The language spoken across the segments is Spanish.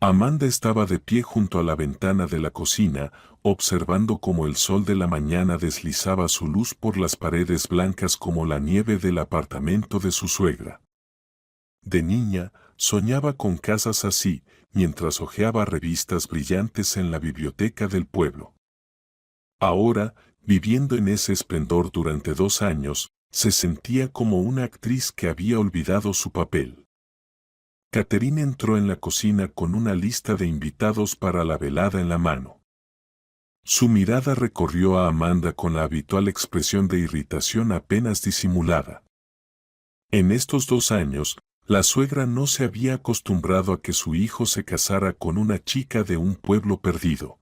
Amanda estaba de pie junto a la ventana de la cocina, observando cómo el sol de la mañana deslizaba su luz por las paredes blancas como la nieve del apartamento de su suegra. De niña, soñaba con casas así, mientras hojeaba revistas brillantes en la biblioteca del pueblo. Ahora, viviendo en ese esplendor durante 2 años, se sentía como una actriz que había olvidado su papel. Catherine entró en la cocina con una lista de invitados para la velada en la mano. Su mirada recorrió a Amanda con la habitual expresión de irritación apenas disimulada. En estos 2 años, la suegra no se había acostumbrado a que su hijo se casara con una chica de un pueblo perdido.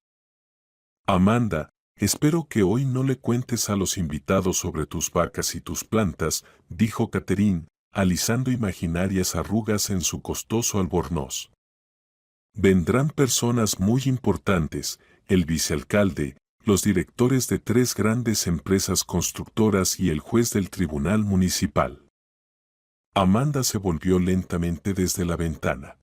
Amanda, espero que hoy no le cuentes a los invitados sobre tus vacas y tus plantas, dijo Catherine, alisando imaginarias arrugas en su costoso albornoz. Vendrán personas muy importantes, el vicealcalde, los directores de 3 grandes empresas constructoras y el juez del tribunal municipal. Amanda se volvió lentamente desde la ventana.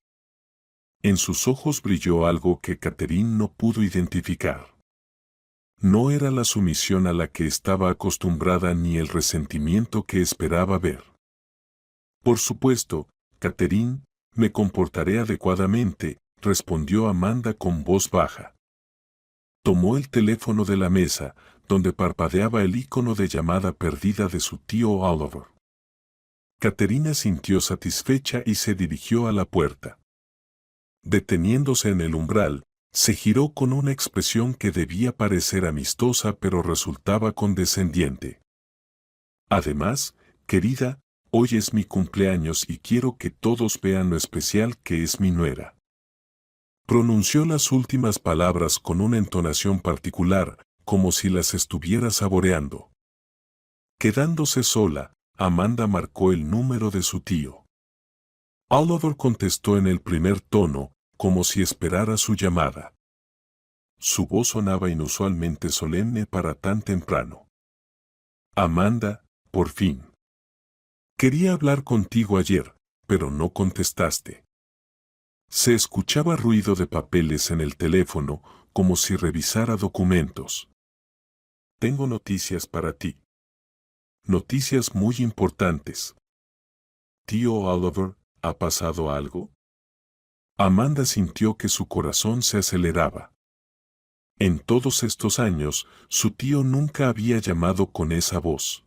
En sus ojos brilló algo que Catherine no pudo identificar. No era la sumisión a la que estaba acostumbrada ni el resentimiento que esperaba ver. Por supuesto, Catherine, me comportaré adecuadamente, respondió Amanda con voz baja. Tomó el teléfono de la mesa, donde parpadeaba el icono de llamada perdida de su tío Oliver. Catherine sintió satisfecha y se dirigió a la puerta. Deteniéndose en el umbral, se giró con una expresión que debía parecer amistosa pero resultaba condescendiente. Además, querida, hoy es mi cumpleaños y quiero que todos vean lo especial que es mi nuera. Pronunció las últimas palabras con una entonación particular, como si las estuviera saboreando. Quedándose sola, Amanda marcó el número de su tío. Oliver contestó en el primer tono, como si esperara su llamada. Su voz sonaba inusualmente solemne para tan temprano. Amanda, por fin. Quería hablar contigo ayer, pero no contestaste. Se escuchaba ruido de papeles en el teléfono, como si revisara documentos. Tengo noticias para ti. Noticias muy importantes. Tío Oliver, ¿ha pasado algo? Amanda sintió que su corazón se aceleraba. En todos estos años, su tío nunca había llamado con esa voz.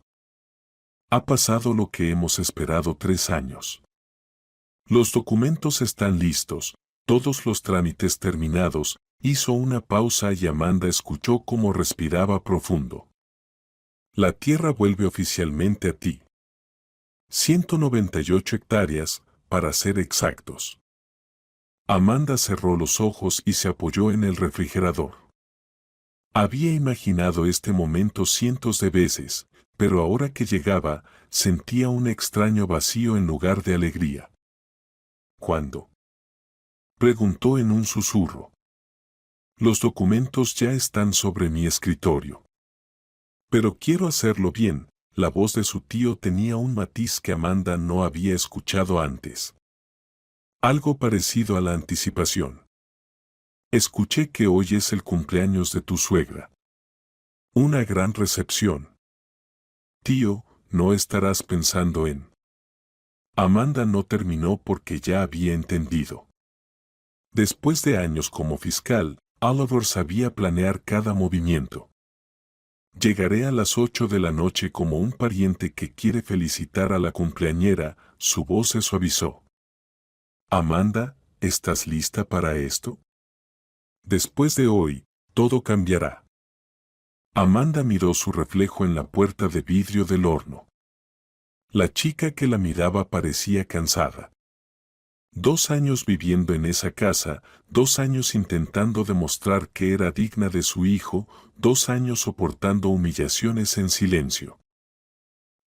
Ha pasado lo que hemos esperado 3 años. Los documentos están listos, todos los trámites terminados. Hizo una pausa y Amanda escuchó cómo respiraba profundo. La tierra vuelve oficialmente a ti. 198 hectáreas, para ser exactos. Amanda cerró los ojos y se apoyó en el refrigerador. Había imaginado este momento cientos de veces, pero ahora que llegaba, sentía un extraño vacío en lugar de alegría. ¿Cuándo? Preguntó en un susurro. Los documentos ya están sobre mi escritorio. Pero quiero hacerlo bien. La voz de su tío tenía un matiz que Amanda no había escuchado antes. Algo parecido a la anticipación. Escuché que hoy es el cumpleaños de tu suegra. Una gran recepción. Tío, ¿no estarás pensando en...? Amanda no terminó porque ya había entendido. Después de años como fiscal, Oliver sabía planear cada movimiento. Llegaré a las 8 de la noche como un pariente que quiere felicitar a la cumpleañera, su voz se suavizó. Amanda, ¿estás lista para esto? Después de hoy, todo cambiará. Amanda miró su reflejo en la puerta de vidrio del horno. La chica que la miraba parecía cansada. 2 años viviendo en esa casa, 2 años intentando demostrar que era digna de su hijo, 2 años soportando humillaciones en silencio.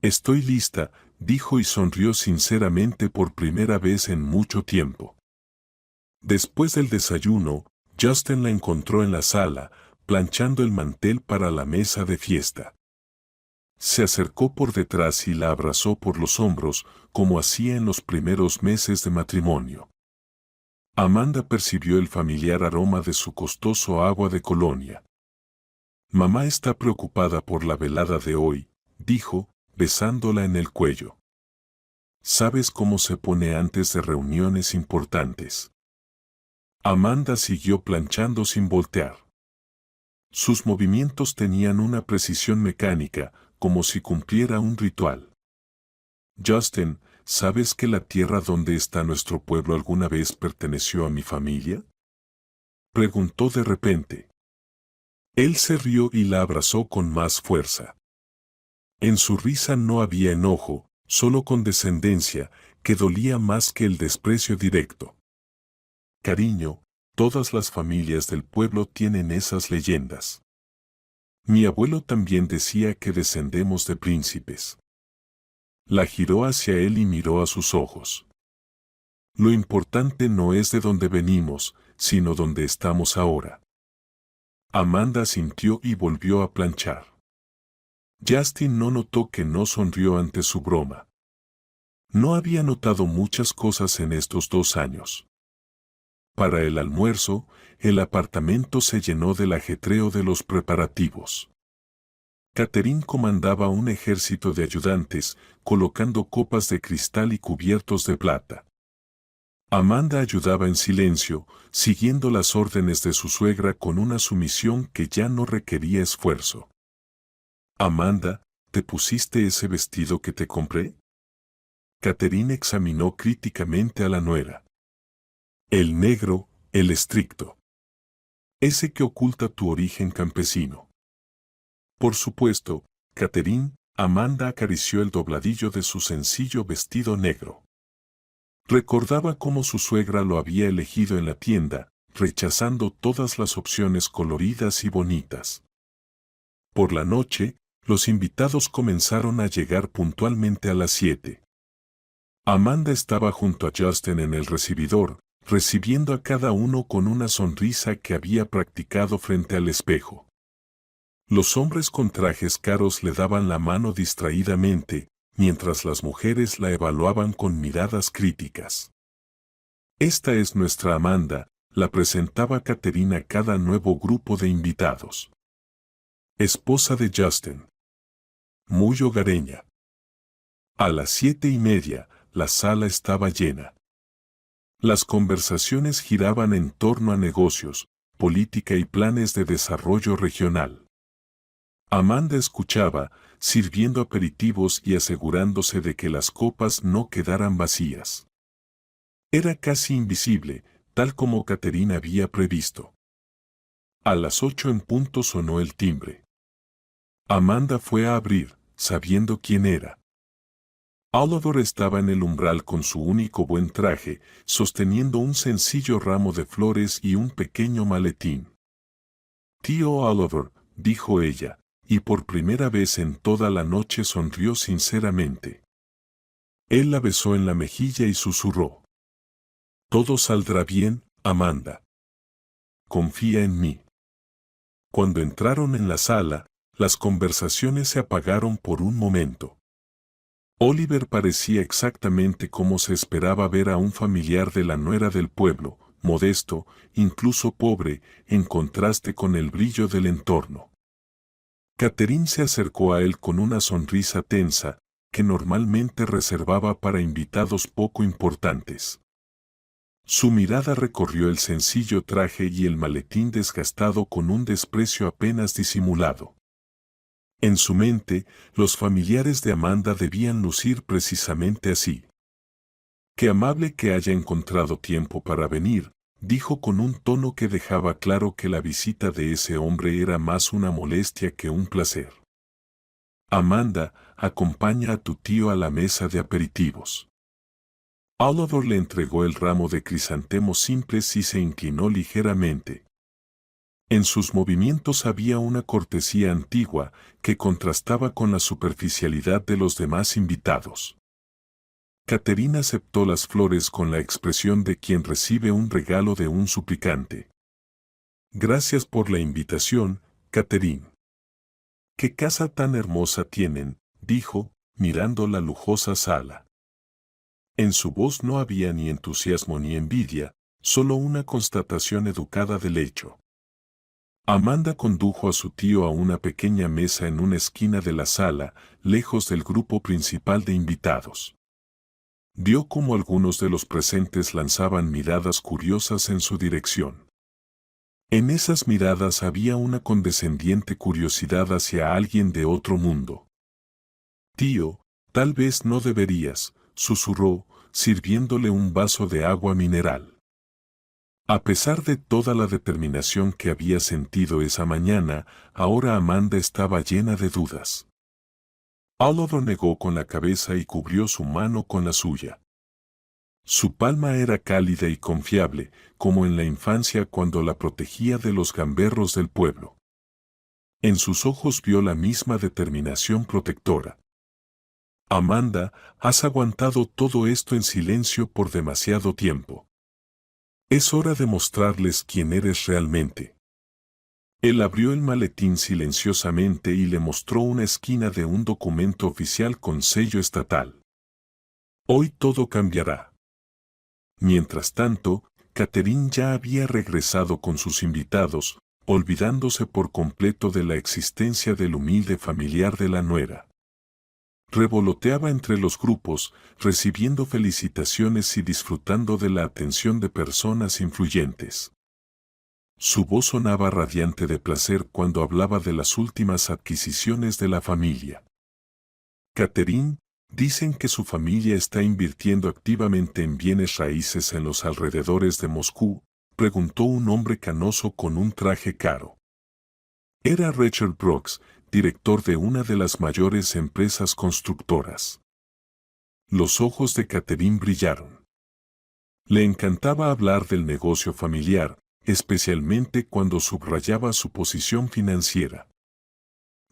Estoy lista, dijo y sonrió sinceramente por primera vez en mucho tiempo. Después del desayuno, Justin la encontró en la sala, planchando el mantel para la mesa de fiesta. Se acercó por detrás y la abrazó por los hombros, como hacía en los primeros meses de matrimonio. Amanda percibió el familiar aroma de su costoso agua de colonia. Mamá está preocupada por la velada de hoy, dijo, besándola en el cuello. ¿Sabes cómo se pone antes de reuniones importantes? Amanda siguió planchando sin voltear. Sus movimientos tenían una precisión mecánica, como si cumpliera un ritual. Justin, ¿sabes que la tierra donde está nuestro pueblo alguna vez perteneció a mi familia? Preguntó de repente. Él se rió y la abrazó con más fuerza. En su risa no había enojo, solo condescendencia, que dolía más que el desprecio directo. Cariño, todas las familias del pueblo tienen esas leyendas. Mi abuelo también decía que descendemos de príncipes. La giró hacia él y miró a sus ojos. Lo importante no es de dónde venimos, sino dónde estamos ahora. Amanda asintió y volvió a planchar. Justin no notó que no sonrió ante su broma. No había notado muchas cosas en estos 2 años. Para el almuerzo, el apartamento se llenó del ajetreo de los preparativos. Catherine comandaba un ejército de ayudantes, colocando copas de cristal y cubiertos de plata. Amanda ayudaba en silencio, siguiendo las órdenes de su suegra con una sumisión que ya no requería esfuerzo. Amanda, ¿te pusiste ese vestido que te compré? Catherine examinó críticamente a la nuera. El negro, el estricto. Ese que oculta tu origen campesino. Por supuesto, Catherine, Amanda acarició el dobladillo de su sencillo vestido negro. Recordaba cómo su suegra lo había elegido en la tienda, rechazando todas las opciones coloridas y bonitas. Por la noche, los invitados comenzaron a llegar puntualmente a las 7. Amanda estaba junto a Justin en el recibidor, recibiendo a cada uno con una sonrisa que había practicado frente al espejo. Los hombres con trajes caros le daban la mano distraídamente, mientras las mujeres la evaluaban con miradas críticas. Esta es nuestra Amanda, la presentaba Catherine a cada nuevo grupo de invitados. Esposa de Justin. Muy hogareña. A las 7:30, la sala estaba llena. Las conversaciones giraban en torno a negocios, política y planes de desarrollo regional. Amanda escuchaba, sirviendo aperitivos y asegurándose de que las copas no quedaran vacías. Era casi invisible, tal como Catherine había previsto. A las 8 en punto sonó el timbre. Amanda fue a abrir, sabiendo quién era. Oliver estaba en el umbral con su único buen traje, sosteniendo un sencillo ramo de flores y un pequeño maletín. Tío Oliver, dijo ella, y por primera vez en toda la noche sonrió sinceramente. Él la besó en la mejilla y susurró. Todo saldrá bien, Amanda. Confía en mí. Cuando entraron en la sala, las conversaciones se apagaron por un momento. Oliver parecía exactamente como se esperaba ver a un familiar de la nuera del pueblo, modesto, incluso pobre, en contraste con el brillo del entorno. Catherine se acercó a él con una sonrisa tensa, que normalmente reservaba para invitados poco importantes. Su mirada recorrió el sencillo traje y el maletín desgastado con un desprecio apenas disimulado. En su mente, los familiares de Amanda debían lucir precisamente así. Qué amable que haya encontrado tiempo para venir, dijo con un tono que dejaba claro que la visita de ese hombre era más una molestia que un placer. Amanda, acompaña a tu tío a la mesa de aperitivos. Oliver le entregó el ramo de crisantemos simples y se inclinó ligeramente. En sus movimientos había una cortesía antigua que contrastaba con la superficialidad de los demás invitados. Catherine aceptó las flores con la expresión de quien recibe un regalo de un suplicante. Gracias por la invitación, Catherine. ¿Qué casa tan hermosa tienen?, dijo, mirando la lujosa sala. En su voz no había ni entusiasmo ni envidia, solo una constatación educada del hecho. Amanda condujo a su tío a una pequeña mesa en una esquina de la sala, lejos del grupo principal de invitados. Vio cómo algunos de los presentes lanzaban miradas curiosas en su dirección. En esas miradas había una condescendiente curiosidad hacia alguien de otro mundo. Tío, tal vez no deberías, susurró, sirviéndole un vaso de agua mineral. A pesar de toda la determinación que había sentido esa mañana, ahora Amanda estaba llena de dudas. Oliver negó con la cabeza y cubrió su mano con la suya. Su palma era cálida y confiable, como en la infancia cuando la protegía de los gamberros del pueblo. En sus ojos vio la misma determinación protectora. Amanda, has aguantado todo esto en silencio por demasiado tiempo. Es hora de mostrarles quién eres realmente. Él abrió el maletín silenciosamente y le mostró una esquina de un documento oficial con sello estatal. Hoy todo cambiará. Mientras tanto, Catherine ya había regresado con sus invitados, olvidándose por completo de la existencia del humilde familiar de la nuera. Revoloteaba entre los grupos, recibiendo felicitaciones y disfrutando de la atención de personas influyentes. Su voz sonaba radiante de placer cuando hablaba de las últimas adquisiciones de la familia. Catherine, dicen que su familia está invirtiendo activamente en bienes raíces en los alrededores de Moscú, preguntó un hombre canoso con un traje caro. Era Richard Brooks, director de una de las mayores empresas constructoras. Los ojos de Catherine brillaron. Le encantaba hablar del negocio familiar, especialmente cuando subrayaba su posición financiera.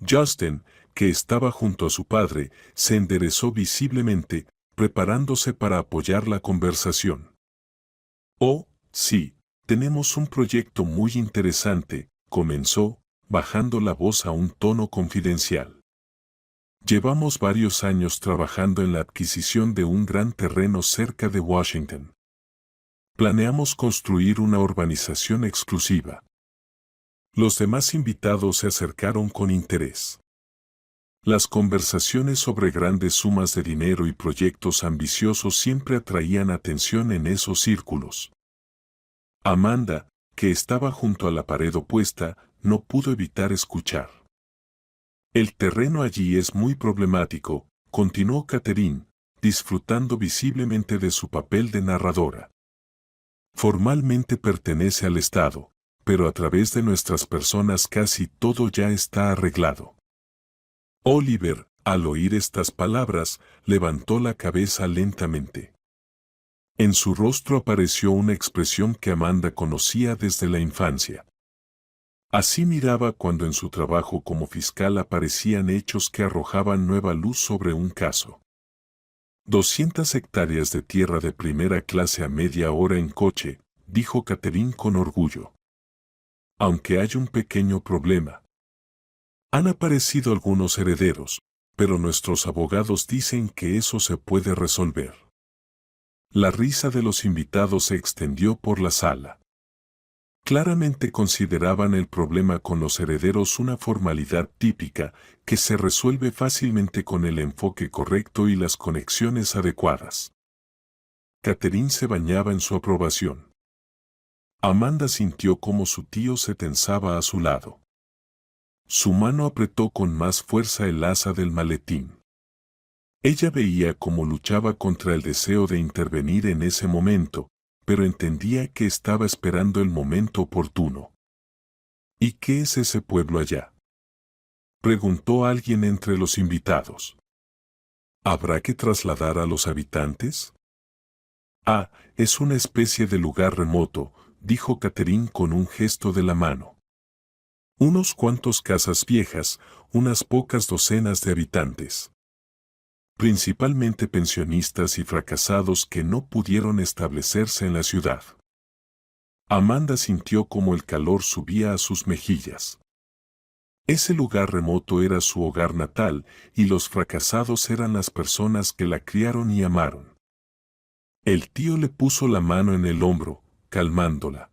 Justin, que estaba junto a su padre, se enderezó visiblemente, preparándose para apoyar la conversación. Oh, sí, tenemos un proyecto muy interesante, comenzó, bajando la voz a un tono confidencial. Llevamos varios años trabajando en la adquisición de un gran terreno cerca de Washington. Planeamos construir una urbanización exclusiva. Los demás invitados se acercaron con interés. Las conversaciones sobre grandes sumas de dinero y proyectos ambiciosos siempre atraían atención en esos círculos. Amanda, que estaba junto a la pared opuesta, no pudo evitar escuchar. El terreno allí es muy problemático, continuó Catherine, disfrutando visiblemente de su papel de narradora. Formalmente pertenece al Estado, pero a través de nuestras personas casi todo ya está arreglado. Oliver, al oír estas palabras, levantó la cabeza lentamente. En su rostro apareció una expresión que Amanda conocía desde la infancia. Así miraba cuando en su trabajo como fiscal aparecían hechos que arrojaban nueva luz sobre un caso. 200 hectáreas de tierra de primera clase a media hora en coche, dijo Catherine con orgullo. Aunque hay un pequeño problema. Han aparecido algunos herederos, pero nuestros abogados dicen que eso se puede resolver. La risa de los invitados se extendió por la sala. Claramente consideraban el problema con los herederos una formalidad típica que se resuelve fácilmente con el enfoque correcto y las conexiones adecuadas. Catherine se bañaba en su aprobación. Amanda sintió cómo su tío se tensaba a su lado. Su mano apretó con más fuerza el asa del maletín. Ella veía cómo luchaba contra el deseo de intervenir en ese momento, pero entendía que estaba esperando el momento oportuno. ¿Y qué es ese pueblo allá?, preguntó alguien entre los invitados. ¿Habrá que trasladar a los habitantes? Ah, es una especie de lugar remoto, dijo Catherine con un gesto de la mano. Unos cuantos casas viejas, unas pocas docenas de habitantes. Principalmente pensionistas y fracasados que no pudieron establecerse en la ciudad. Amanda sintió como el calor subía a sus mejillas. Ese lugar remoto era su hogar natal y los fracasados eran las personas que la criaron y amaron. El tío le puso la mano en el hombro. calmándola.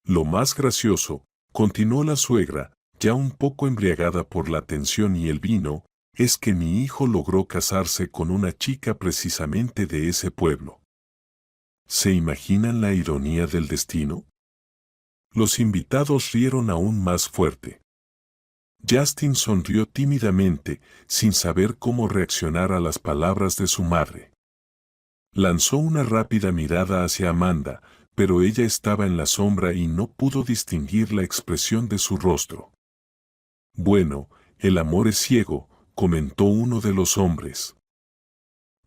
Lo más gracioso, continuó la suegra, ya un poco embriagada por la atención y el vino, es que mi hijo logró casarse con una chica precisamente de ese pueblo. ¿Se imaginan la ironía del destino? Los invitados rieron aún más fuerte. Justin sonrió tímidamente, sin saber cómo reaccionar a las palabras de su madre. Lanzó una rápida mirada hacia Amanda, pero ella estaba en la sombra y no pudo distinguir la expresión de su rostro. Bueno, el amor es ciego, comentó uno de los hombres.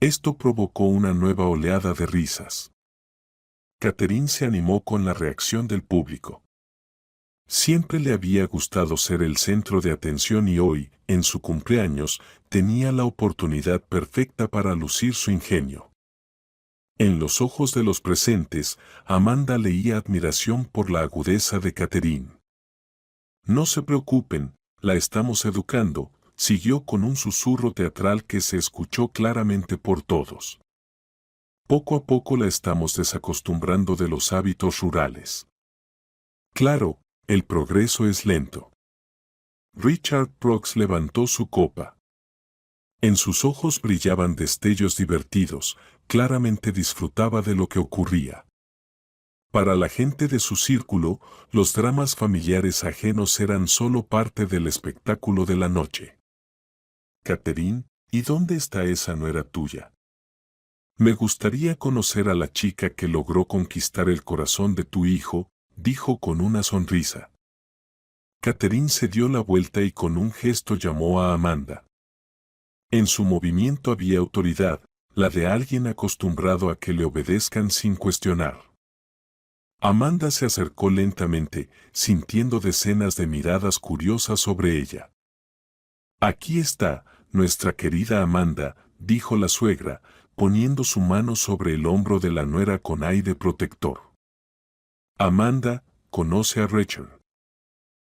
Esto provocó una nueva oleada de risas. Catherine se animó con la reacción del público. Siempre le había gustado ser el centro de atención y hoy, en su cumpleaños, tenía la oportunidad perfecta para lucir su ingenio. En los ojos de los presentes, Amanda leía admiración por la agudeza de Catherine. No se preocupen, la estamos educando, siguió con un susurro teatral que se escuchó claramente por todos. Poco a poco la estamos desacostumbrando de los hábitos rurales. Claro, el progreso es lento. Richard Brooks levantó su copa. En sus ojos brillaban destellos divertidos, claramente disfrutaba de lo que ocurría. Para la gente de su círculo, los dramas familiares ajenos eran solo parte del espectáculo de la noche. Catherine, ¿y dónde está esa nuera tuya? Me gustaría conocer a la chica que logró conquistar el corazón de tu hijo, dijo con una sonrisa. Catherine se dio la vuelta y con un gesto llamó a Amanda. En su movimiento había autoridad, la de alguien acostumbrado a que le obedezcan sin cuestionar. Amanda se acercó lentamente, sintiendo decenas de miradas curiosas sobre ella. Aquí está, nuestra querida Amanda, dijo la suegra, poniendo su mano sobre el hombro de la nuera con aire protector. Amanda, conoce a Richard.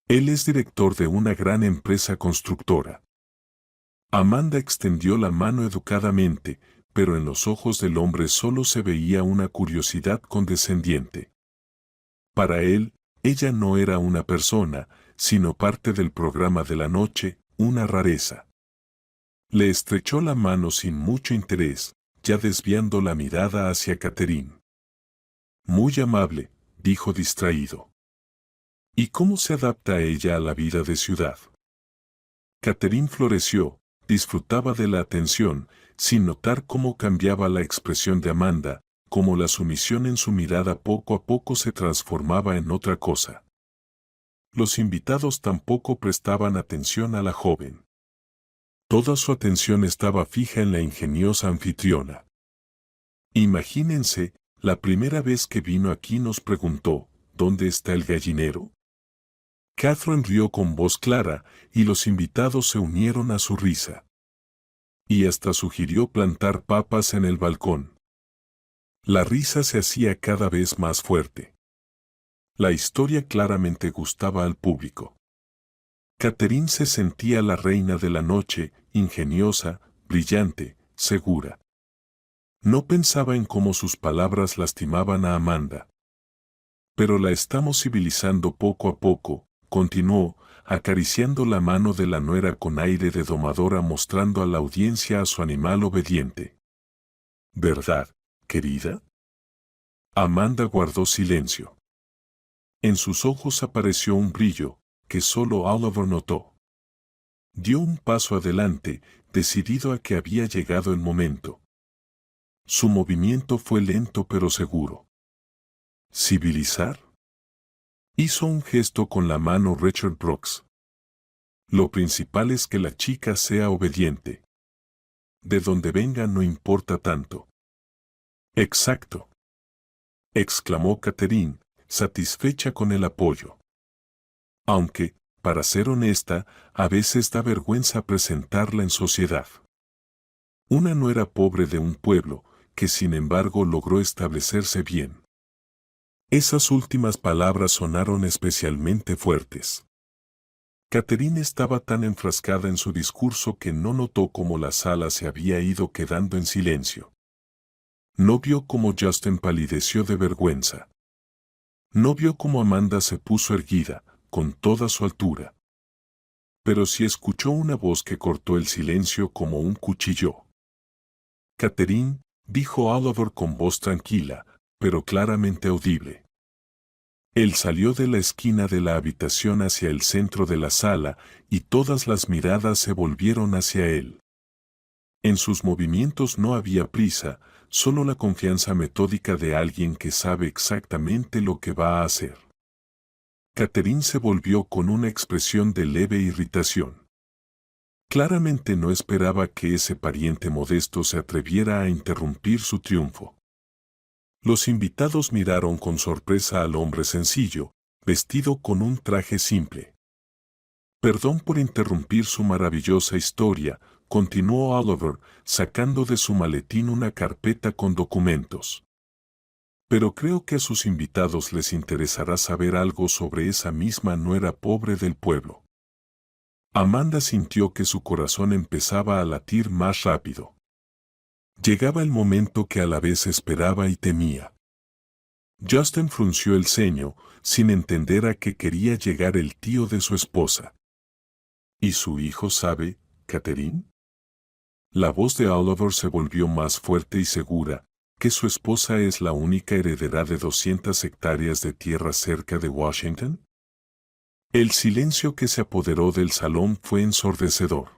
Él es director de una gran empresa constructora. Amanda extendió la mano educadamente, pero en los ojos del hombre solo se veía una curiosidad condescendiente. Para él, ella no era una persona, sino parte del programa de la noche, una rareza. Le estrechó la mano sin mucho interés, ya desviando la mirada hacia Catherine. Muy amable, dijo distraído. ¿Y cómo se adapta ella a la vida de ciudad? Catherine floreció, disfrutaba de la atención, sin notar cómo cambiaba la expresión de Amanda, cómo la sumisión en su mirada poco a poco se transformaba en otra cosa. Los invitados tampoco prestaban atención a la joven. Toda su atención estaba fija en la ingeniosa anfitriona. Imagínense, la primera vez que vino aquí nos preguntó, ¿dónde está el gallinero? Catherine rió con voz clara, y los invitados se unieron a su risa. Y hasta sugirió plantar papas en el balcón. La risa se hacía cada vez más fuerte. La historia claramente gustaba al público. Catherine se sentía la reina de la noche, ingeniosa, brillante, segura. No pensaba en cómo sus palabras lastimaban a Amanda. Pero la estamos civilizando poco a poco, continuó, acariciando la mano de la nuera con aire de domadora mostrando a la audiencia a su animal obediente. ¿Verdad, querida? Amanda guardó silencio. En sus ojos apareció un brillo, que solo Oliver notó. Dio un paso adelante, decidido a que había llegado el momento. Su movimiento fue lento pero seguro. ¿Civilizar? Hizo un gesto con la mano Richard Brooks. Lo principal es que la chica sea obediente. De donde venga no importa tanto. Exacto. Exclamó Catherine, satisfecha con el apoyo. Aunque, para ser honesta, a veces da vergüenza presentarla en sociedad. Una nuera pobre de un pueblo, que sin embargo logró establecerse bien. Esas últimas palabras sonaron especialmente fuertes. Catherine estaba tan enfrascada en su discurso que no notó cómo la sala se había ido quedando en silencio. No vio cómo Justin palideció de vergüenza. No vio cómo Amanda se puso erguida, con toda su altura. Pero sí escuchó una voz que cortó el silencio como un cuchillo. Catherine, dijo Oliver con voz tranquila, pero claramente audible. Él salió de la esquina de la habitación hacia el centro de la sala y todas las miradas se volvieron hacia él. En sus movimientos no había prisa, solo la confianza metódica de alguien que sabe exactamente lo que va a hacer. Catherine se volvió con una expresión de leve irritación. Claramente no esperaba que ese pariente modesto se atreviera a interrumpir su triunfo. Los invitados miraron con sorpresa al hombre sencillo, vestido con un traje simple. Perdón por interrumpir su maravillosa historia, continuó Oliver, sacando de su maletín una carpeta con documentos. Pero creo que a sus invitados les interesará saber algo sobre esa misma nuera pobre del pueblo. Amanda sintió que su corazón empezaba a latir más rápido. Llegaba el momento que a la vez esperaba y temía. Justin frunció el ceño, sin entender a qué quería llegar el tío de su esposa. ¿Y su hijo sabe, Catherine? La voz de Oliver se volvió más fuerte y segura, que su esposa es la única heredera de 200 hectáreas de tierra cerca de Washington. El silencio que se apoderó del salón fue ensordecedor.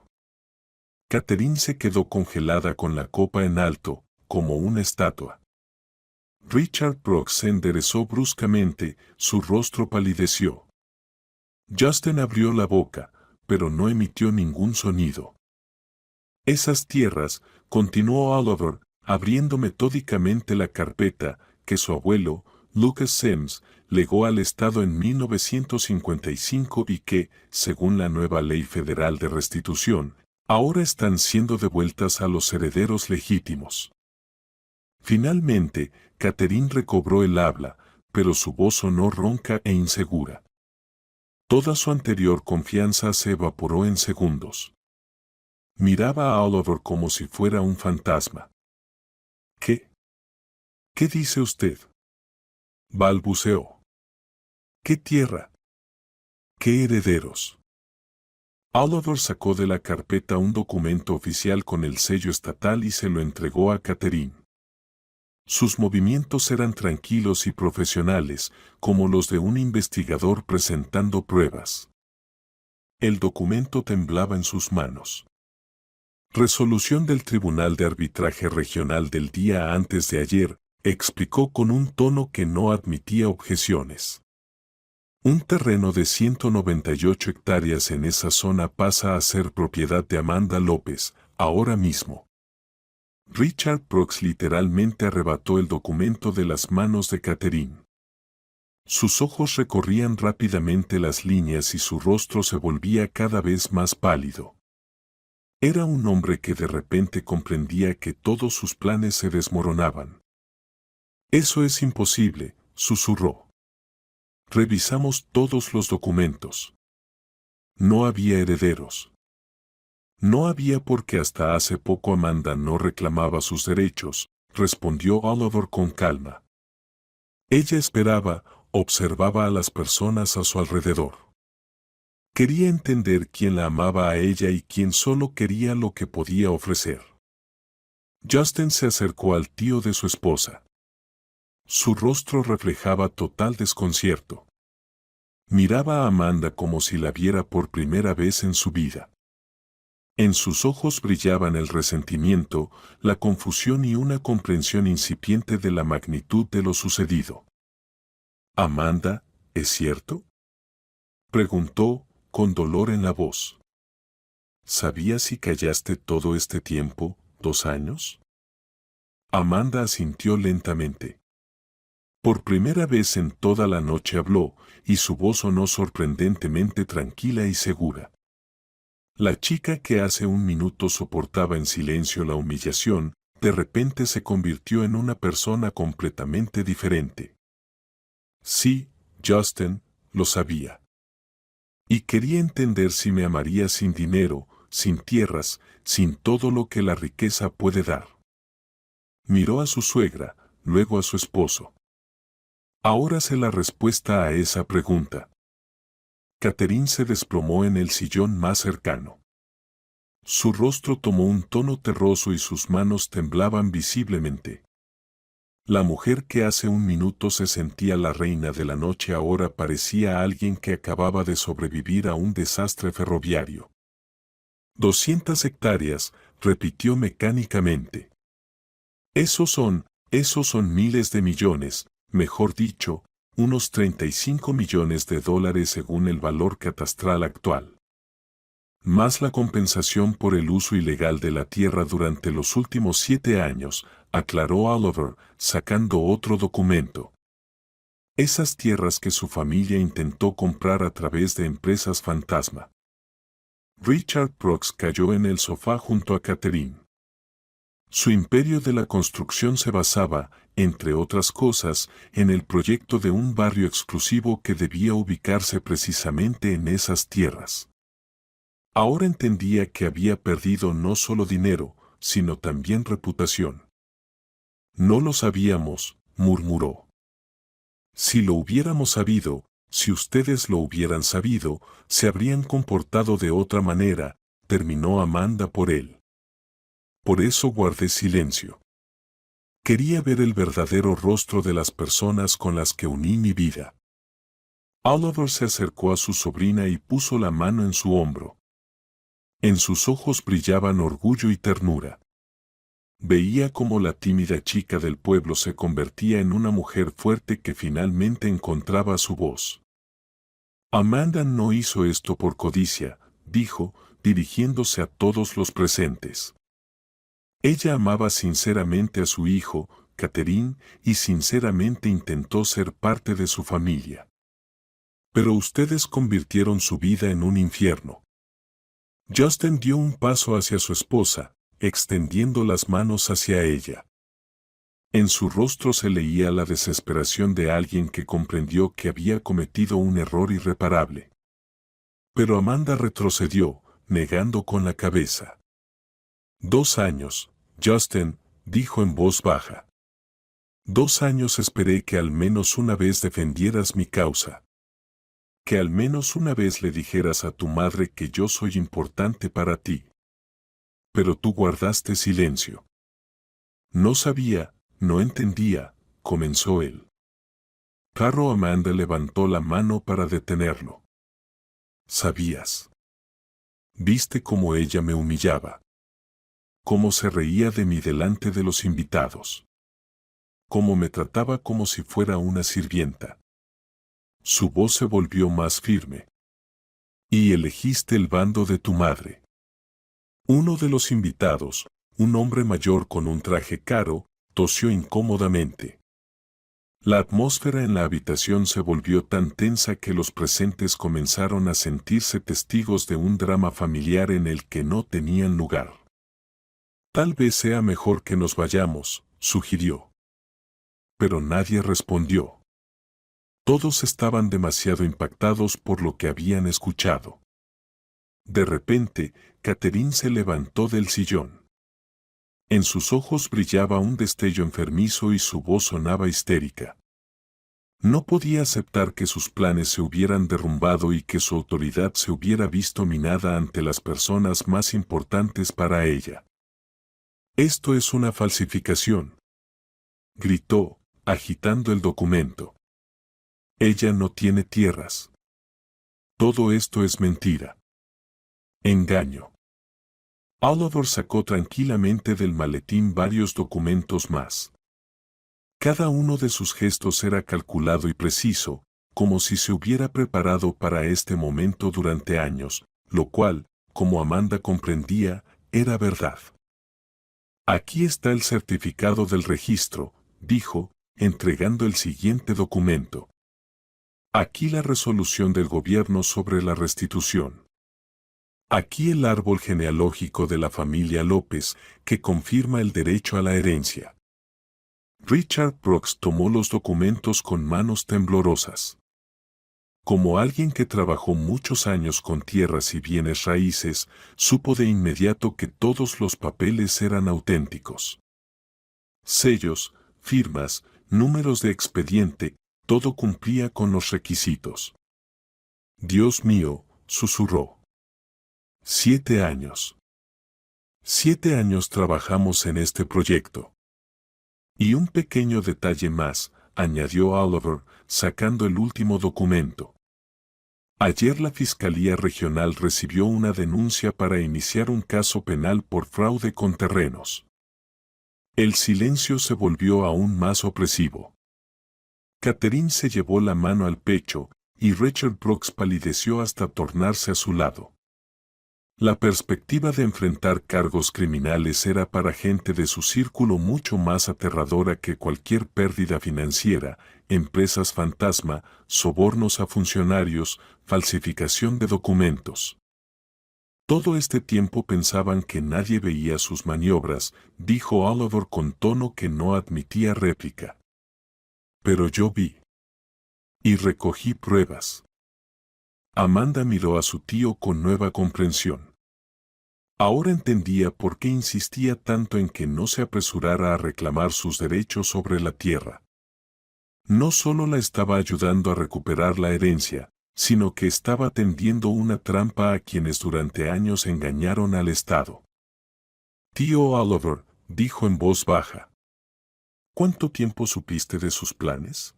Catherine se quedó congelada con la copa en alto, como una estatua. Richard Brooks se enderezó bruscamente, su rostro palideció. Justin abrió la boca, pero no emitió ningún sonido. Esas tierras, continuó Oliver, abriendo metódicamente la carpeta, que su abuelo, Lucas Sims, legó al Estado en 1955 y que, según la nueva ley federal de restitución, ahora están siendo devueltas a los herederos legítimos. Finalmente, Catherine recobró el habla, pero su voz sonó ronca e insegura. Toda su anterior confianza se evaporó en segundos. Miraba a Oliver como si fuera un fantasma. ¿Qué? ¿Qué dice usted? Balbuceó. ¿Qué tierra? ¿Qué herederos? Oliver sacó de la carpeta un documento oficial con el sello estatal y se lo entregó a Catherine. Sus movimientos eran tranquilos y profesionales, como los de un investigador presentando pruebas. El documento temblaba en sus manos. Resolución del Tribunal de Arbitraje Regional del día antes de ayer, explicó con un tono que no admitía objeciones. Un terreno de 198 hectáreas en esa zona pasa a ser propiedad de Amanda López, ahora mismo. Richard Brooks literalmente arrebató el documento de las manos de Catherine. Sus ojos recorrían rápidamente las líneas y su rostro se volvía cada vez más pálido. Era un hombre que de repente comprendía que todos sus planes se desmoronaban. Eso es imposible, susurró. Revisamos todos los documentos. No había herederos. No había porque hasta hace poco Amanda no reclamaba sus derechos, respondió Oliver con calma. Ella esperaba, observaba a las personas a su alrededor. Quería entender quién la amaba a ella y quién solo quería lo que podía ofrecer. Justin se acercó al tío de su esposa. Su rostro reflejaba total desconcierto. Miraba a Amanda como si la viera por primera vez en su vida. En sus ojos brillaban el resentimiento, la confusión y una comprensión incipiente de la magnitud de lo sucedido. «Amanda, ¿es cierto?», preguntó, con dolor en la voz. «¿Sabías si callaste todo este tiempo, 2 años?». Amanda asintió lentamente. Por primera vez en toda la noche habló, y su voz sonó sorprendentemente tranquila y segura. La chica que hace un minuto soportaba en silencio la humillación, de repente se convirtió en una persona completamente diferente. Sí, Justin, lo sabía. Y quería entender si me amaría sin dinero, sin tierras, sin todo lo que la riqueza puede dar. Miró a su suegra, luego a su esposo. Ahora sé la respuesta a esa pregunta. Catherine se desplomó en el sillón más cercano. Su rostro tomó un tono terroso y sus manos temblaban visiblemente. La mujer que hace un minuto se sentía la reina de la noche ahora parecía alguien que acababa de sobrevivir a un desastre ferroviario. 200 hectáreas, repitió mecánicamente. Esos son miles de millones, mejor dicho, unos 35 millones de dólares según el valor catastral actual. Más la compensación por el uso ilegal de la tierra durante los últimos 7 años, aclaró Oliver, sacando otro documento. Esas tierras que su familia intentó comprar a través de empresas fantasma. Richard Brooks cayó en el sofá junto a Catherine. Su imperio de la construcción se basaba, entre otras cosas, en el proyecto de un barrio exclusivo que debía ubicarse precisamente en esas tierras. Ahora entendía que había perdido no solo dinero, sino también reputación. No lo sabíamos, murmuró. Si lo hubiéramos sabido, si ustedes lo hubieran sabido, se habrían comportado de otra manera, terminó Amanda por él. Por eso guardé silencio. Quería ver el verdadero rostro de las personas con las que uní mi vida. Oliver se acercó a su sobrina y puso la mano en su hombro. En sus ojos brillaban orgullo y ternura. Veía cómo la tímida chica del pueblo se convertía en una mujer fuerte que finalmente encontraba su voz. Amanda no hizo esto por codicia, dijo, dirigiéndose a todos los presentes. Ella amaba sinceramente a su hijo, Catherine, y sinceramente intentó ser parte de su familia. Pero ustedes convirtieron su vida en un infierno. Justin dio un paso hacia su esposa, extendiendo las manos hacia ella. En su rostro se leía la desesperación de alguien que comprendió que había cometido un error irreparable. Pero Amanda retrocedió, negando con la cabeza. 2 años, Justin, dijo en voz baja. 2 años esperé que al menos una vez defendieras mi causa. Que al menos una vez le dijeras a tu madre que yo soy importante para ti. Pero tú guardaste silencio. No sabía, no entendía, comenzó él. Claro, Amanda levantó la mano para detenerlo. ¿Sabías? ¿Viste cómo ella me humillaba? Cómo se reía de mí delante de los invitados. Cómo me trataba como si fuera una sirvienta. Su voz se volvió más firme. Y elegiste el bando de tu madre. Uno de los invitados, un hombre mayor con un traje caro, tosió incómodamente. La atmósfera en la habitación se volvió tan tensa que los presentes comenzaron a sentirse testigos de un drama familiar en el que no tenían lugar. Tal vez sea mejor que nos vayamos, sugirió. Pero nadie respondió. Todos estaban demasiado impactados por lo que habían escuchado. De repente, Catherine se levantó del sillón. En sus ojos brillaba un destello enfermizo y su voz sonaba histérica. No podía aceptar que sus planes se hubieran derrumbado y que su autoridad se hubiera visto minada ante las personas más importantes para ella. Esto es una falsificación, gritó, agitando el documento. Ella no tiene tierras. Todo esto es mentira. Engaño. Oliver sacó tranquilamente del maletín varios documentos más. Cada uno de sus gestos era calculado y preciso, como si se hubiera preparado para este momento durante años, lo cual, como Amanda comprendía, era verdad. Aquí está el certificado del registro, dijo, entregando el siguiente documento. Aquí la resolución del gobierno sobre la restitución. Aquí el árbol genealógico de la familia López, que confirma el derecho a la herencia. Richard Brooks tomó los documentos con manos temblorosas. Como alguien que trabajó muchos años con tierras y bienes raíces, supo de inmediato que todos los papeles eran auténticos. Sellos, firmas, números de expediente, Todo cumplía con los requisitos. Dios mío, susurró. 7 años. 7 años trabajamos en este proyecto. Y un pequeño detalle más, añadió Oliver, sacando el último documento. Ayer la Fiscalía Regional recibió una denuncia para iniciar un caso penal por fraude con terrenos. El silencio se volvió aún más opresivo. Catherine se llevó la mano al pecho, y Richard Brooks palideció hasta tornarse a su lado. La perspectiva de enfrentar cargos criminales era para gente de su círculo mucho más aterradora que cualquier pérdida financiera, empresas fantasma, sobornos a funcionarios, falsificación de documentos. Todo este tiempo pensaban que nadie veía sus maniobras, dijo Oliver con tono que no admitía réplica. Pero yo vi. Y recogí pruebas. Amanda miró a su tío con nueva comprensión. Ahora entendía por qué insistía tanto en que no se apresurara a reclamar sus derechos sobre la tierra. No solo la estaba ayudando a recuperar la herencia, sino que estaba tendiendo una trampa a quienes durante años engañaron al Estado. Tío Oliver, dijo en voz baja. ¿Cuánto tiempo supiste de sus planes?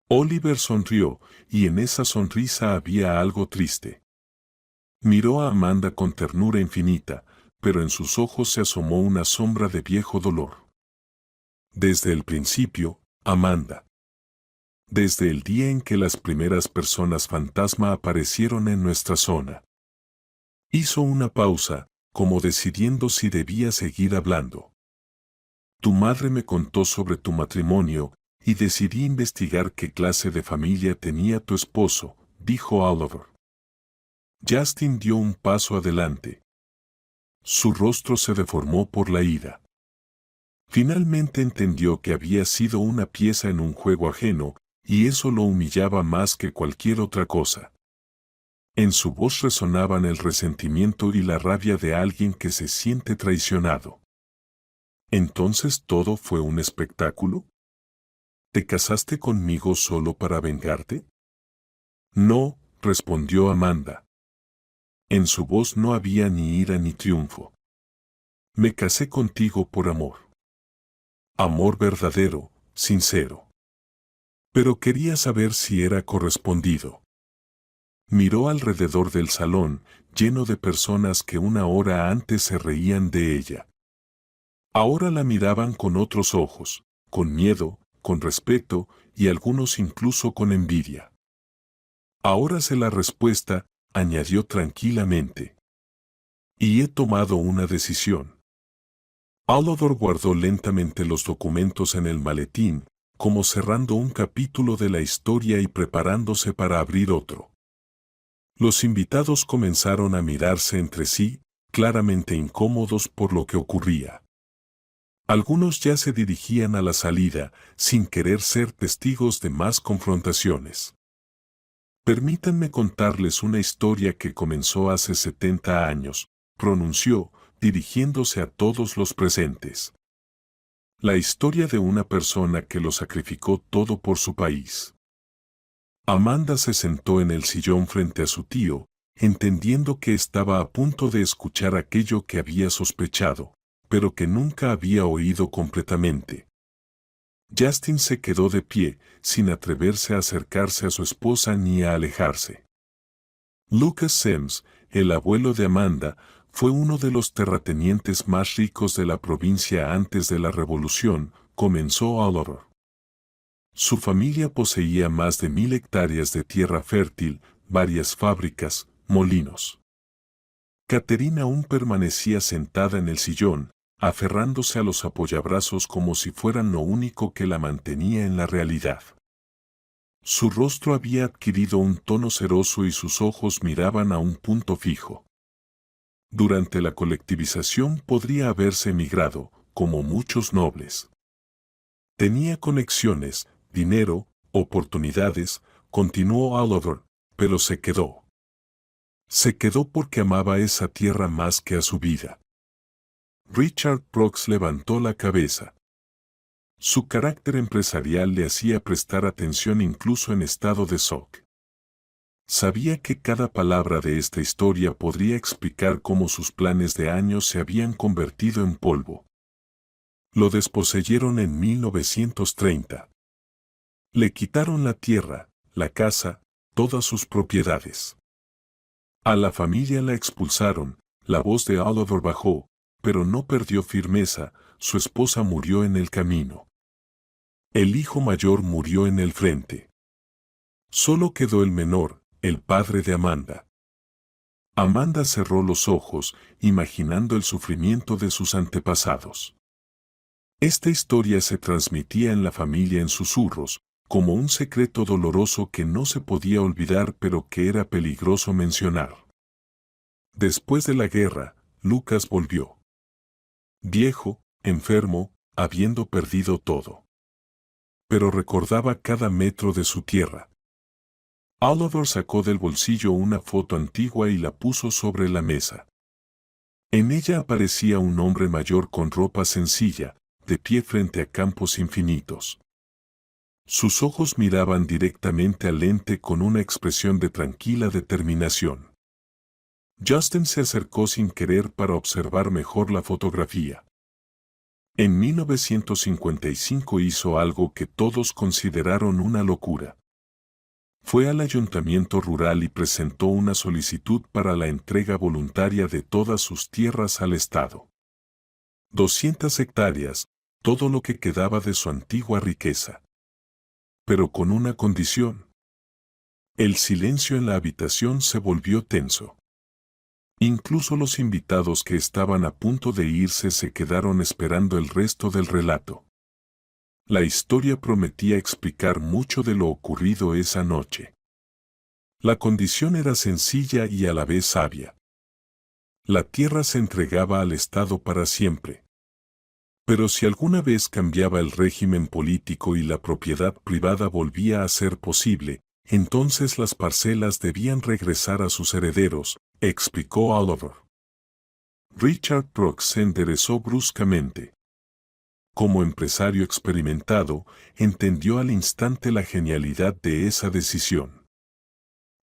Oliver sonrió, y en esa sonrisa había algo triste. Miró a Amanda con ternura infinita, pero en sus ojos se asomó una sombra de viejo dolor. Desde el principio, Amanda. Desde el día en que las primeras personas fantasma aparecieron en nuestra zona. Hizo una pausa, como decidiendo si debía seguir hablando. Tu madre me contó sobre tu matrimonio, y decidí investigar qué clase de familia tenía tu esposo, dijo Oliver. Justin dio un paso adelante. Su rostro se deformó por la ira. Finalmente entendió que había sido una pieza en un juego ajeno, y eso lo humillaba más que cualquier otra cosa. En su voz resonaban el resentimiento y la rabia de alguien que se siente traicionado. ¿Entonces todo fue un espectáculo? ¿Te casaste conmigo solo para vengarte? No, respondió Amanda. En su voz no había ni ira ni triunfo. Me casé contigo por amor. Amor verdadero, sincero. Pero quería saber si era correspondido. Miró alrededor del salón, lleno de personas que una hora antes se reían de ella. Ahora la miraban con otros ojos, con miedo, con respeto y algunos incluso con envidia. Ahora sé la respuesta, añadió tranquilamente. Y he tomado una decisión. Oliver guardó lentamente los documentos en el maletín, como cerrando un capítulo de la historia y preparándose para abrir otro. Los invitados comenzaron a mirarse entre sí, claramente incómodos por lo que ocurría. Algunos ya se dirigían a la salida, sin querer ser testigos de más confrontaciones. Permítanme contarles una historia que comenzó hace 70 años, pronunció, dirigiéndose a todos los presentes. La historia de una persona que lo sacrificó todo por su país. Amanda se sentó en el sillón frente a su tío, entendiendo que estaba a punto de escuchar aquello que había sospechado, pero que nunca había oído completamente. Justin se quedó de pie, sin atreverse a acercarse a su esposa ni a alejarse. Lucas Semmes, el abuelo de Amanda, fue uno de los terratenientes más ricos de la provincia antes de la Revolución, comenzó Oliver. Su familia poseía más de 1000 hectáreas de tierra fértil, varias fábricas, molinos. Catherine aún permanecía sentada en el sillón, aferrándose a los apoyabrazos como si fueran lo único que la mantenía en la realidad. Su rostro había adquirido un tono ceroso y sus ojos miraban a un punto fijo. Durante la colectivización podría haberse emigrado, como muchos nobles. Tenía conexiones, dinero, oportunidades, continuó Oliver, pero se quedó. Se quedó porque amaba esa tierra más que a su vida. Richard Brooks levantó la cabeza. Su carácter empresarial le hacía prestar atención incluso en estado de shock. Sabía que cada palabra de esta historia podría explicar cómo sus planes de años se habían convertido en polvo. Lo desposeyeron en 1930. Le quitaron la tierra, la casa, todas sus propiedades. A la familia la expulsaron, la voz de Oliver bajó, pero no perdió firmeza, su esposa murió en el camino. El hijo mayor murió en el frente. Solo quedó el menor, el padre de Amanda. Amanda cerró los ojos, imaginando el sufrimiento de sus antepasados. Esta historia se transmitía en la familia en susurros, como un secreto doloroso que no se podía olvidar pero que era peligroso mencionar. Después de la guerra, Lucas volvió. Viejo, enfermo, habiendo perdido todo. Pero recordaba cada metro de su tierra. Oliver sacó del bolsillo una foto antigua y la puso sobre la mesa. En ella aparecía un hombre mayor con ropa sencilla, de pie frente a campos infinitos. Sus ojos miraban directamente al lente con una expresión de tranquila determinación. Justin se acercó sin querer para observar mejor la fotografía. En 1955 hizo algo que todos consideraron una locura. Fue al ayuntamiento rural y presentó una solicitud para la entrega voluntaria de todas sus tierras al Estado. 200 hectáreas, todo lo que quedaba de su antigua riqueza. Pero con una condición. El silencio en la habitación se volvió tenso. Incluso los invitados que estaban a punto de irse se quedaron esperando el resto del relato. La historia prometía explicar mucho de lo ocurrido esa noche. La condición era sencilla y a la vez sabia. La tierra se entregaba al Estado para siempre. Pero si alguna vez cambiaba el régimen político y la propiedad privada volvía a ser posible, entonces las parcelas debían regresar a sus herederos, explicó Oliver. Richard Brooks se enderezó bruscamente. Como empresario experimentado, entendió al instante la genialidad de esa decisión.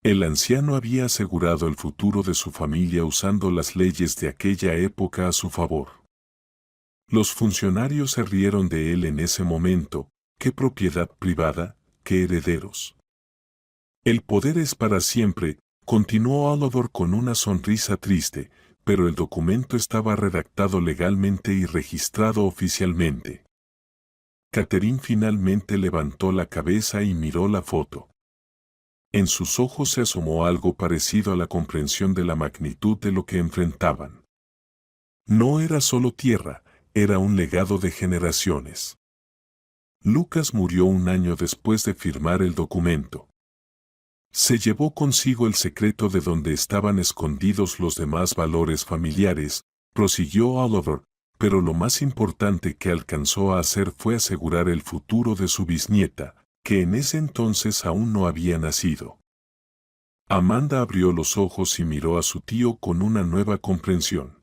El anciano había asegurado el futuro de su familia usando las leyes de aquella época a su favor. Los funcionarios se rieron de él en ese momento. ¿Qué propiedad privada, qué herederos? El poder es para siempre, continuó Oliver con una sonrisa triste, pero el documento estaba redactado legalmente y registrado oficialmente. Catherine finalmente levantó la cabeza y miró la foto. En sus ojos se asomó algo parecido a la comprensión de la magnitud de lo que enfrentaban. No era solo tierra, era un legado de generaciones. Lucas murió un año después de firmar el documento. Se llevó consigo el secreto de donde estaban escondidos los demás valores familiares, prosiguió Oliver, pero lo más importante que alcanzó a hacer fue asegurar el futuro de su bisnieta, que en ese entonces aún no había nacido. Amanda abrió los ojos y miró a su tío con una nueva comprensión.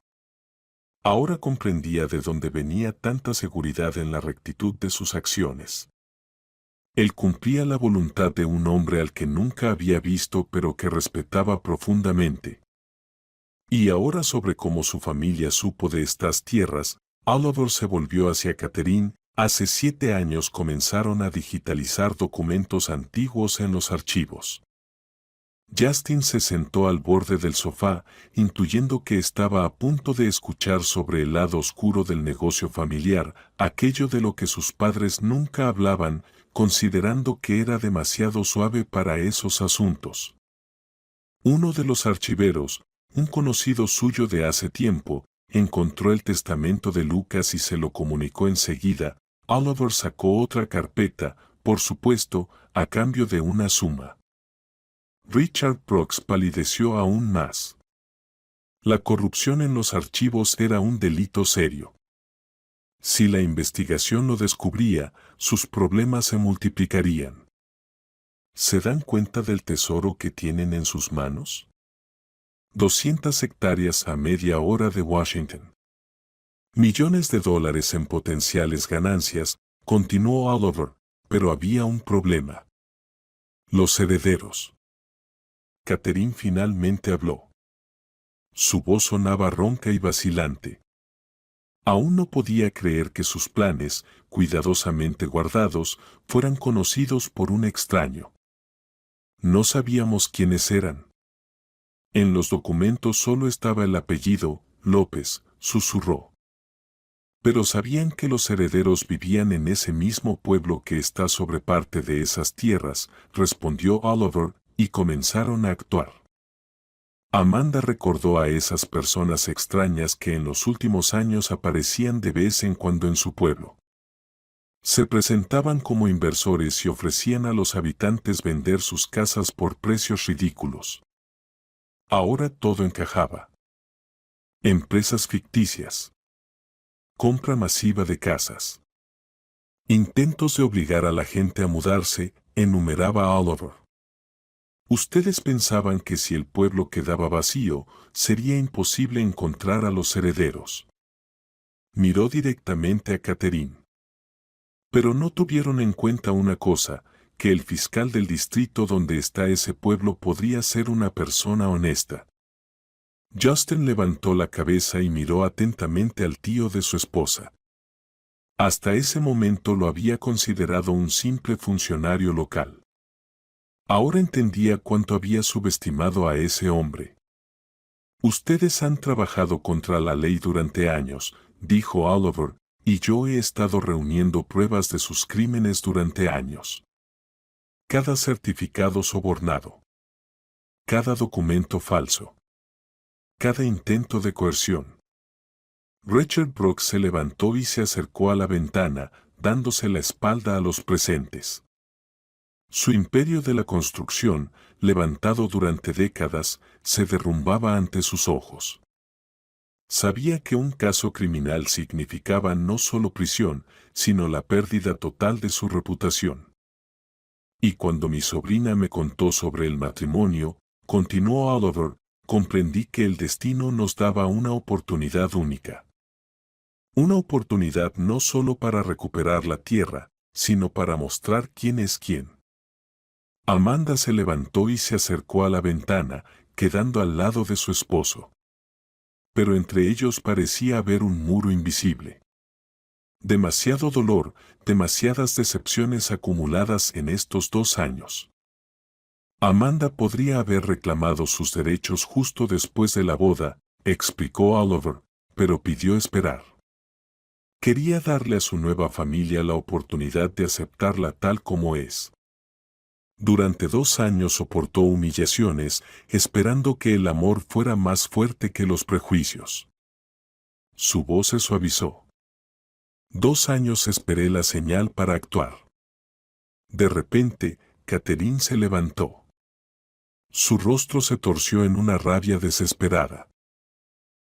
Ahora comprendía de dónde venía tanta seguridad en la rectitud de sus acciones. Él cumplía la voluntad de un hombre al que nunca había visto pero que respetaba profundamente. Y ahora sobre cómo su familia supo de estas tierras, Oliver se volvió hacia Catherine. Hace 7 años comenzaron a digitalizar documentos antiguos en los archivos. Justin se sentó al borde del sofá, intuyendo que estaba a punto de escuchar sobre el lado oscuro del negocio familiar, aquello de lo que sus padres nunca hablaban, considerando que era demasiado suave para esos asuntos. Uno de los archiveros, un conocido suyo de hace tiempo, encontró el testamento de Lucas y se lo comunicó enseguida. Oliver sacó otra carpeta, por supuesto, a cambio de una suma. Richard Brooks palideció aún más. La corrupción en los archivos era un delito serio. Si la investigación lo descubría, sus problemas se multiplicarían. ¿Se dan cuenta del tesoro que tienen en sus manos? 200 hectáreas a media hora de Washington. Millones de dólares en potenciales ganancias, continuó Oliver, pero había un problema. Los herederos. Catherine finalmente habló. Su voz sonaba ronca y vacilante. Aún no podía creer que sus planes, cuidadosamente guardados, fueran conocidos por un extraño. No sabíamos quiénes eran. En los documentos solo estaba el apellido, López, susurró. Pero sabían que los herederos vivían en ese mismo pueblo que está sobre parte de esas tierras, respondió Oliver, y comenzaron a actuar. Amanda recordó a esas personas extrañas que en los últimos años aparecían de vez en cuando en su pueblo. Se presentaban como inversores y ofrecían a los habitantes vender sus casas por precios ridículos. Ahora todo encajaba. Empresas ficticias. Compra masiva de casas. Intentos de obligar a la gente a mudarse, enumeraba Oliver. Ustedes pensaban que si el pueblo quedaba vacío, sería imposible encontrar a los herederos. Miró directamente a Catherine. Pero no tuvieron en cuenta una cosa, que el fiscal del distrito donde está ese pueblo podría ser una persona honesta. Justin levantó la cabeza y miró atentamente al tío de su esposa. Hasta ese momento lo había considerado un simple funcionario local. Ahora entendía cuánto había subestimado a ese hombre. Ustedes han trabajado contra la ley durante años, dijo Oliver, y yo he estado reuniendo pruebas de sus crímenes durante años. Cada certificado sobornado. Cada documento falso. Cada intento de coerción. Richard Brooks se levantó y se acercó a la ventana, dándose la espalda a los presentes. Su imperio de la construcción, levantado durante décadas, se derrumbaba ante sus ojos. Sabía que un caso criminal significaba no solo prisión, sino la pérdida total de su reputación. Y cuando mi sobrina me contó sobre el matrimonio, continuó Oliver, comprendí que el destino nos daba una oportunidad única. Una oportunidad no solo para recuperar la tierra, sino para mostrar quién es quién. Amanda se levantó y se acercó a la ventana, quedando al lado de su esposo. Pero entre ellos parecía haber un muro invisible. Demasiado dolor, demasiadas decepciones acumuladas en estos 2 años. Amanda podría haber reclamado sus derechos justo después de la boda, explicó Oliver, pero pidió esperar. Quería darle a su nueva familia la oportunidad de aceptarla tal como es. Durante 2 años soportó humillaciones, esperando que el amor fuera más fuerte que los prejuicios. Su voz se suavizó. 2 años esperé la señal para actuar. De repente, Catherine se levantó. Su rostro se torció en una rabia desesperada.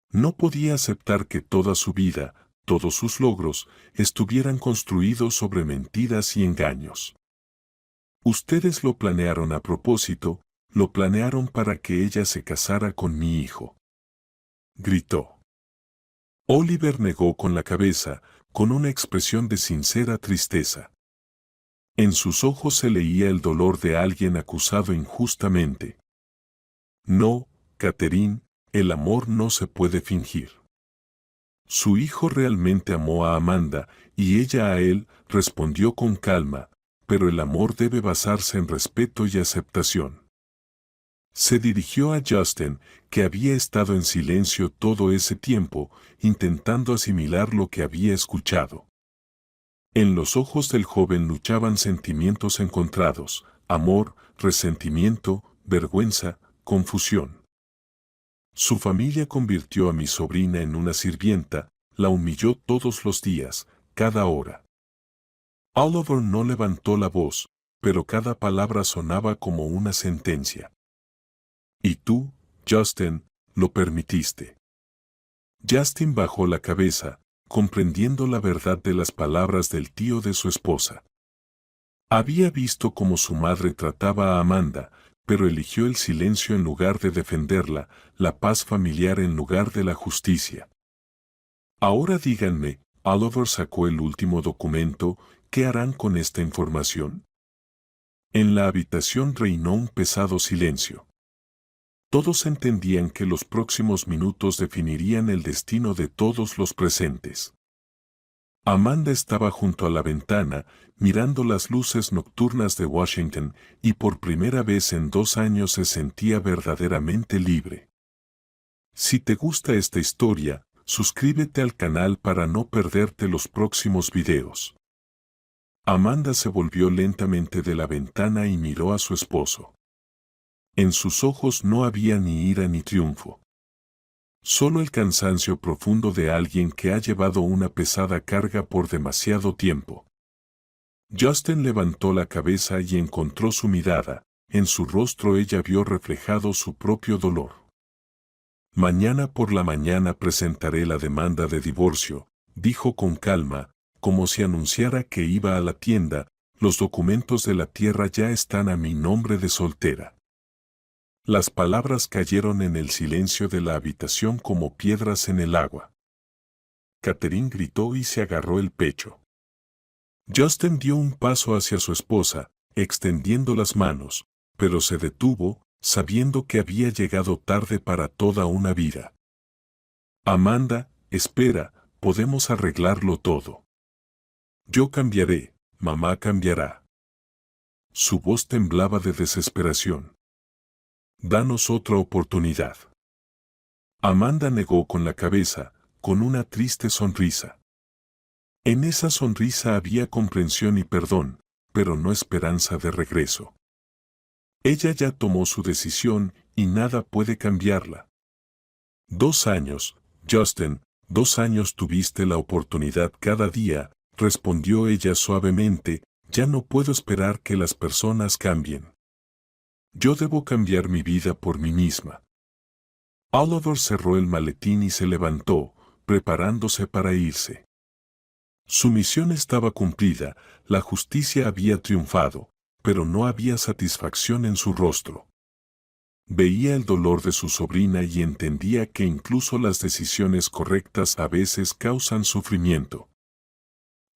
No podía aceptar que toda su vida, todos sus logros, estuvieran construidos sobre mentiras y engaños. Ustedes lo planearon a propósito, lo planearon para que ella se casara con mi hijo. Gritó. Oliver negó con la cabeza, con una expresión de sincera tristeza. En sus ojos se leía el dolor de alguien acusado injustamente. No, Catherine, el amor no se puede fingir. Su hijo realmente amó a Amanda, y ella a él, respondió con calma, pero el amor debe basarse en respeto y aceptación. Se dirigió a Justin, que había estado en silencio todo ese tiempo, intentando asimilar lo que había escuchado. En los ojos del joven luchaban sentimientos encontrados, amor, resentimiento, vergüenza, confusión. Su familia convirtió a mi sobrina en una sirvienta, la humilló todos los días, cada hora. Oliver no levantó la voz, pero cada palabra sonaba como una sentencia. Y tú, Justin, lo permitiste. Justin bajó la cabeza, comprendiendo la verdad de las palabras del tío de su esposa. Había visto cómo su madre trataba a Amanda, pero eligió el silencio en lugar de defenderla, la paz familiar en lugar de la justicia. Ahora díganme, Oliver sacó el último documento, ¿qué harán con esta información? En la habitación reinó un pesado silencio. Todos entendían que los próximos minutos definirían el destino de todos los presentes. Amanda estaba junto a la ventana, mirando las luces nocturnas de Washington, y por primera vez en 2 años se sentía verdaderamente libre. Si te gusta esta historia, suscríbete al canal para no perderte los próximos videos. Amanda se volvió lentamente de la ventana y miró a su esposo. En sus ojos no había ni ira ni triunfo. Solo el cansancio profundo de alguien que ha llevado una pesada carga por demasiado tiempo. Justin levantó la cabeza y encontró su mirada. En su rostro ella vio reflejado su propio dolor. Mañana por la mañana presentaré la demanda de divorcio, dijo con calma, como si anunciara que iba a la tienda. Los documentos de la tierra ya están a mi nombre de soltera. Las palabras cayeron en el silencio de la habitación como piedras en el agua. Catherine gritó y se agarró el pecho. Justin dio un paso hacia su esposa, extendiendo las manos, pero se detuvo, sabiendo que había llegado tarde para toda una vida. Amanda, espera, podemos arreglarlo todo. Yo cambiaré, mamá cambiará. Su voz temblaba de desesperación. Danos otra oportunidad. Amanda negó con la cabeza, con una triste sonrisa. En esa sonrisa había comprensión y perdón, pero no esperanza de regreso. Ella ya tomó su decisión y nada puede cambiarla. 2 años, Justin, 2 años tuviste la oportunidad cada día, respondió ella suavemente, ya no puedo esperar que las personas cambien. Yo debo cambiar mi vida por mí misma. Oliver cerró el maletín y se levantó, preparándose para irse. Su misión estaba cumplida, la justicia había triunfado, pero no había satisfacción en su rostro. Veía el dolor de su sobrina y entendía que incluso las decisiones correctas a veces causan sufrimiento.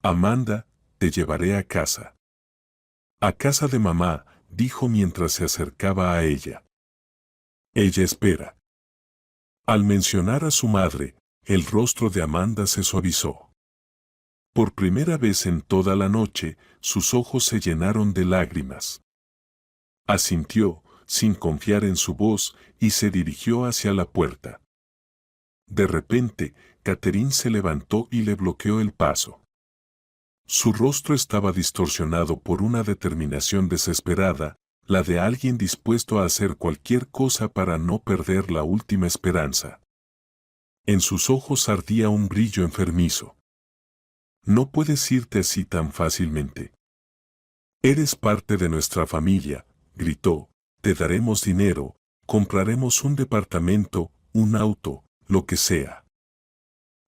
Amanda, te llevaré a casa. A casa de mamá, dijo mientras se acercaba a ella. Ella espera. Al mencionar a su madre, el rostro de Amanda se suavizó. Por primera vez en toda la noche, sus ojos se llenaron de lágrimas. Asintió, sin confiar en su voz, y se dirigió hacia la puerta. De repente, Catherine se levantó y le bloqueó el paso. Su rostro estaba distorsionado por una determinación desesperada, la de alguien dispuesto a hacer cualquier cosa para no perder la última esperanza. En sus ojos ardía un brillo enfermizo. No puedes irte así tan fácilmente. Eres parte de nuestra familia, gritó, te daremos dinero, compraremos un departamento, un auto, lo que sea.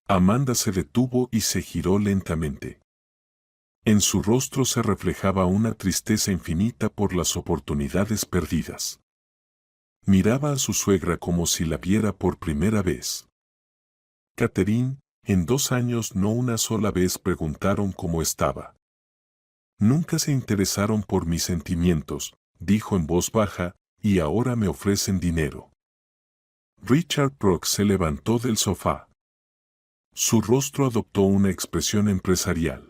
Amanda se detuvo y se giró lentamente. En su rostro se reflejaba una tristeza infinita por las oportunidades perdidas. Miraba a su suegra como si la viera por primera vez. Catherine, en 2 años no una sola vez preguntaron cómo estaba. Nunca se interesaron por mis sentimientos, dijo en voz baja, y ahora me ofrecen dinero. Richard Brooks se levantó del sofá. Su rostro adoptó una expresión empresarial.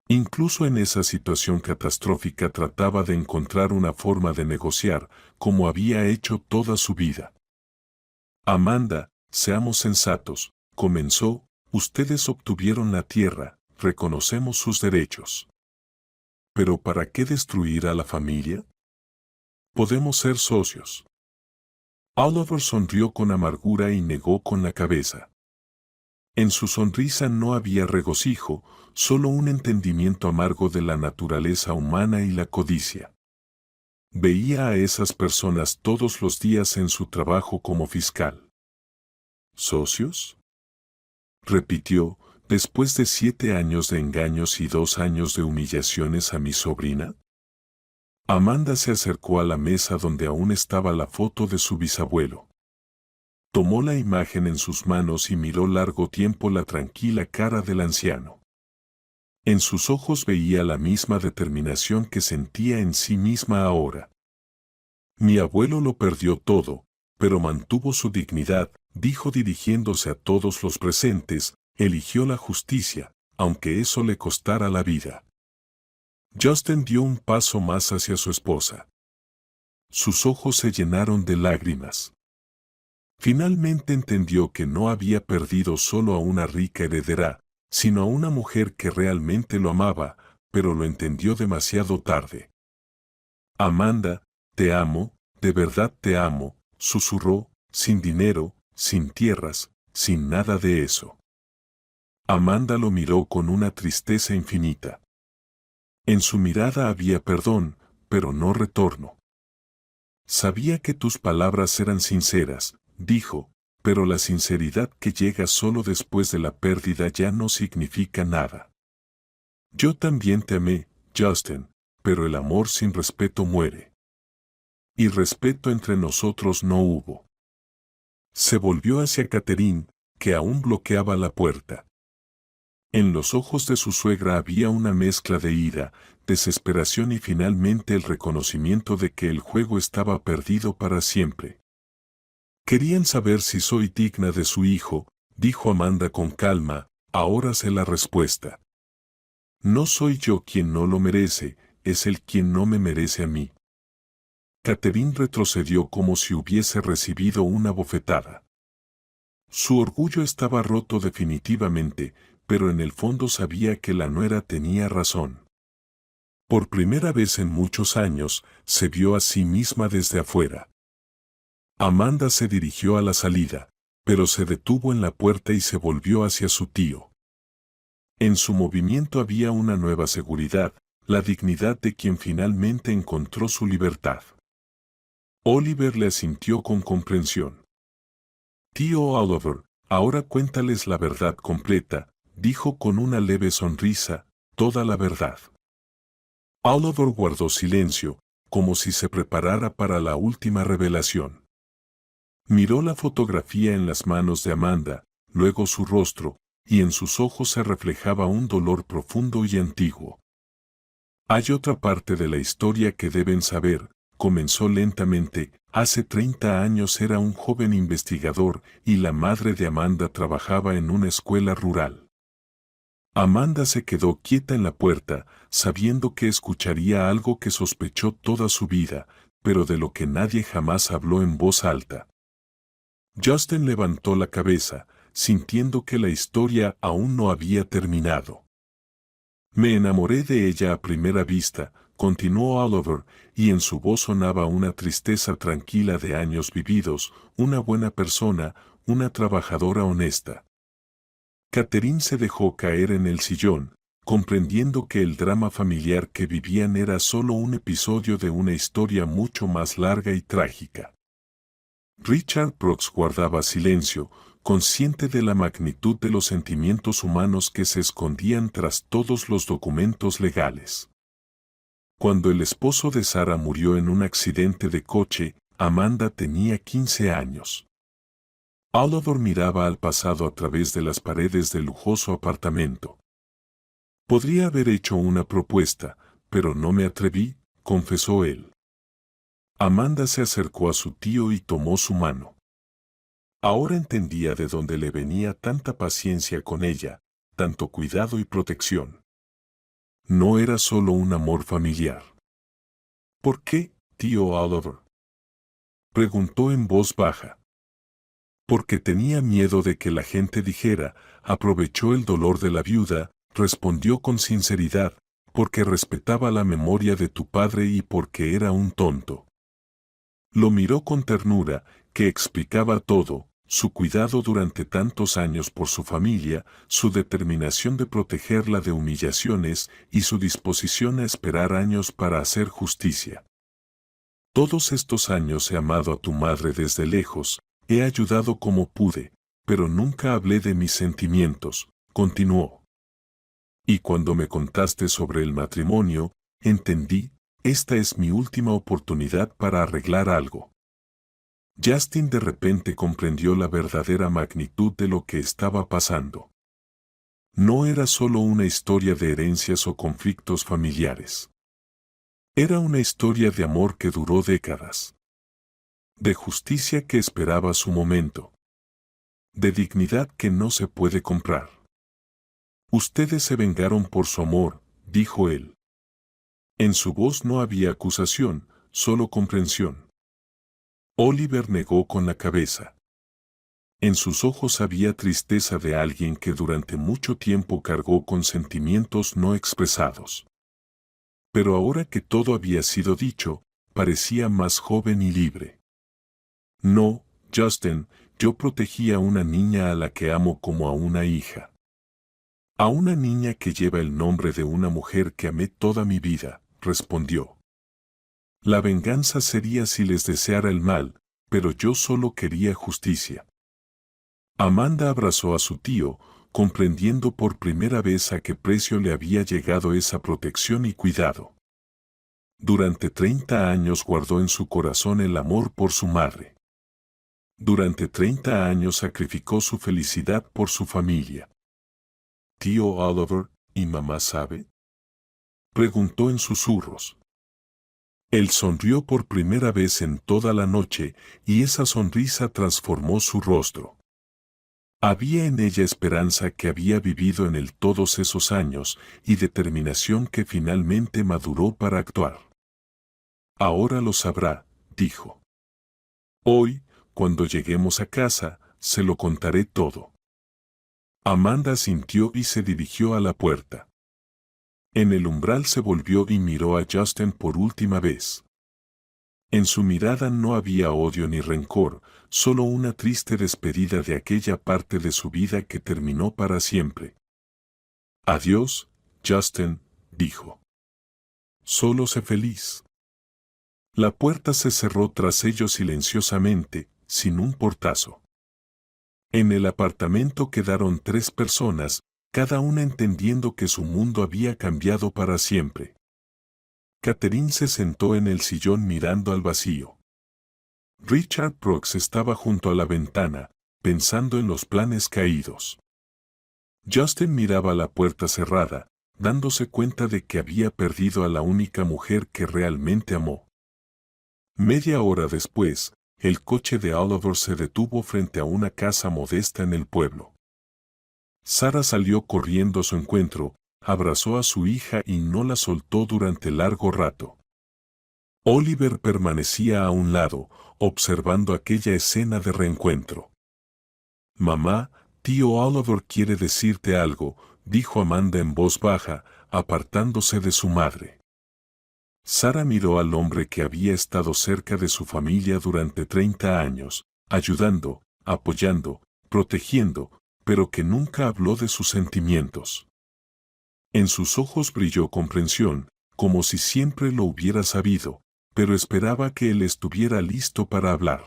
Incluso en esa situación catastrófica trataba de encontrar una forma de negociar, como había hecho toda su vida. Amanda, seamos sensatos, comenzó, ustedes obtuvieron la tierra, reconocemos sus derechos. ¿Pero para qué destruir a la familia? Podemos ser socios. Oliver sonrió con amargura y negó con la cabeza. En su sonrisa no había regocijo, solo un entendimiento amargo de la naturaleza humana y la codicia. Veía a esas personas todos los días en su trabajo como fiscal. ¿Socios?, repitió, después de 7 años de engaños y 2 años de humillaciones a mi sobrina. Amanda se acercó a la mesa donde aún estaba la foto de su bisabuelo. Tomó la imagen en sus manos y miró largo tiempo la tranquila cara del anciano. En sus ojos veía la misma determinación que sentía en sí misma ahora. Mi abuelo lo perdió todo, pero mantuvo su dignidad, dijo dirigiéndose a todos los presentes, eligió la justicia, aunque eso le costara la vida. Justin dio un paso más hacia su esposa. Sus ojos se llenaron de lágrimas. Finalmente entendió que no había perdido solo a una rica heredera, sino a una mujer que realmente lo amaba, pero lo entendió demasiado tarde. Amanda, te amo, de verdad te amo, susurró, sin dinero, sin tierras, sin nada de eso. Amanda lo miró con una tristeza infinita. En su mirada había perdón, pero no retorno. Sabía que tus palabras eran sinceras, dijo, pero la sinceridad que llega solo después de la pérdida ya no significa nada. Yo también te amé, Justin, pero el amor sin respeto muere. Y respeto entre nosotros no hubo. Se volvió hacia Catherine, que aún bloqueaba la puerta. En los ojos de su suegra había una mezcla de ira, desesperación y finalmente el reconocimiento de que el juego estaba perdido para siempre. Querían saber si soy digna de su hijo, dijo Amanda con calma, ahora sé la respuesta. No soy yo quien no lo merece, es él quien no me merece a mí. Catherine retrocedió como si hubiese recibido una bofetada. Su orgullo estaba roto definitivamente, pero en el fondo sabía que la nuera tenía razón. Por primera vez en muchos años, se vio a sí misma desde afuera. Amanda se dirigió a la salida, pero se detuvo en la puerta y se volvió hacia su tío. En su movimiento había una nueva seguridad, la dignidad de quien finalmente encontró su libertad. Oliver le asintió con comprensión. Tío Oliver, ahora cuéntales la verdad completa, dijo con una leve sonrisa, toda la verdad. Oliver guardó silencio, como si se preparara para la última revelación. Miró la fotografía en las manos de Amanda, luego su rostro, y en sus ojos se reflejaba un dolor profundo y antiguo. Hay otra parte de la historia que deben saber, comenzó lentamente, hace 30 años era un joven investigador y la madre de Amanda trabajaba en una escuela rural. Amanda se quedó quieta en la puerta, sabiendo que escucharía algo que sospechó toda su vida, pero de lo que nadie jamás habló en voz alta. Justin levantó la cabeza, sintiendo que la historia aún no había terminado. Me enamoré de ella a primera vista, continuó Oliver, y en su voz sonaba una tristeza tranquila de años vividos, una buena persona, una trabajadora honesta. Catherine se dejó caer en el sillón, comprendiendo que el drama familiar que vivían era solo un episodio de una historia mucho más larga y trágica. Richard Brooks guardaba silencio, consciente de la magnitud de los sentimientos humanos que se escondían tras todos los documentos legales. Cuando el esposo de Sarah murió en un accidente de coche, Amanda tenía 15 años. Oliver miraba al pasado a través de las paredes del lujoso apartamento. Podría haber hecho una propuesta, pero no me atreví, confesó él. Amanda se acercó a su tío y tomó su mano. Ahora entendía de dónde le venía tanta paciencia con ella, tanto cuidado y protección. No era solo un amor familiar. ¿Por qué, tío Oliver?, preguntó en voz baja. Porque tenía miedo de que la gente dijera, aprovechó el dolor de la viuda, respondió con sinceridad, porque respetaba la memoria de tu padre y porque era un tonto. Lo miró con ternura, que explicaba todo, su cuidado durante tantos años por su familia, su determinación de protegerla de humillaciones y su disposición a esperar años para hacer justicia. Todos estos años he amado a tu madre desde lejos, he ayudado como pude, pero nunca hablé de mis sentimientos, continuó. Y cuando me contaste sobre el matrimonio, entendí, esta es mi última oportunidad para arreglar algo. Justin de repente comprendió la verdadera magnitud de lo que estaba pasando. No era solo una historia de herencias o conflictos familiares. Era una historia de amor que duró décadas. De justicia que esperaba su momento. De dignidad que no se puede comprar. Ustedes se vengaron por su amor, dijo él. En su voz no había acusación, solo comprensión. Oliver negó con la cabeza. En sus ojos había tristeza de alguien que durante mucho tiempo cargó con sentimientos no expresados. Pero ahora que todo había sido dicho, parecía más joven y libre. No, Justin, yo protegí a una niña a la que amo como a una hija. A una niña que lleva el nombre de una mujer que amé toda mi vida, respondió. La venganza sería si les deseara el mal, pero yo solo quería justicia. Amanda abrazó a su tío, comprendiendo por primera vez a qué precio le había llegado esa protección y cuidado. Durante 30 años guardó en su corazón el amor por su madre. Durante 30 años sacrificó su felicidad por su familia. ¿Tío Oliver, y mamá sabe? Preguntó en susurros. Él sonrió por primera vez en toda la noche, y esa sonrisa transformó su rostro. Había en ella esperanza que había vivido en él todos esos años, y determinación que finalmente maduró para actuar. Ahora lo sabrá, dijo. Hoy, cuando lleguemos a casa, se lo contaré todo. Amanda asintió y se dirigió a la puerta. En el umbral se volvió y miró a Justin por última vez. En su mirada no había odio ni rencor, solo una triste despedida de aquella parte de su vida que terminó para siempre. Adiós, Justin, dijo. Solo sé feliz. La puerta se cerró tras ellos silenciosamente, sin un portazo. En el apartamento quedaron 3 personas, cada una entendiendo que su mundo había cambiado para siempre. Catherine se sentó en el sillón mirando al vacío. Richard Brooks estaba junto a la ventana, pensando en los planes caídos. Justin miraba la puerta cerrada, dándose cuenta de que había perdido a la única mujer que realmente amó. Media hora después, el coche de Oliver se detuvo frente a una casa modesta en el pueblo. Sarah salió corriendo a su encuentro, abrazó a su hija y no la soltó durante largo rato. Oliver permanecía a un lado, observando aquella escena de reencuentro. Mamá, tío Oliver quiere decirte algo, dijo Amanda en voz baja, apartándose de su madre. Sarah miró al hombre que había estado cerca de su familia durante 30 años, ayudando, apoyando, protegiendo, pero que nunca habló de sus sentimientos. En sus ojos brilló comprensión, como si siempre lo hubiera sabido, pero esperaba que él estuviera listo para hablar.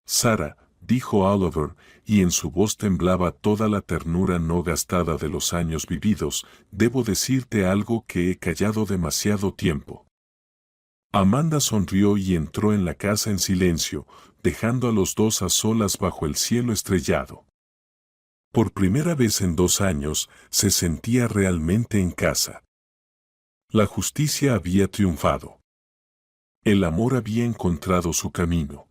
Sarah, dijo Oliver, y en su voz temblaba toda la ternura no gastada de los años vividos, debo decirte algo que he callado demasiado tiempo. Amanda sonrió y entró en la casa en silencio, dejando a los dos a solas bajo el cielo estrellado. Por primera vez en 2 años, se sentía realmente en casa. La justicia había triunfado. El amor había encontrado su camino.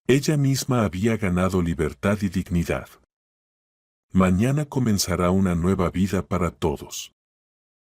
Ella misma había ganado libertad y dignidad. Mañana comenzará una nueva vida para todos.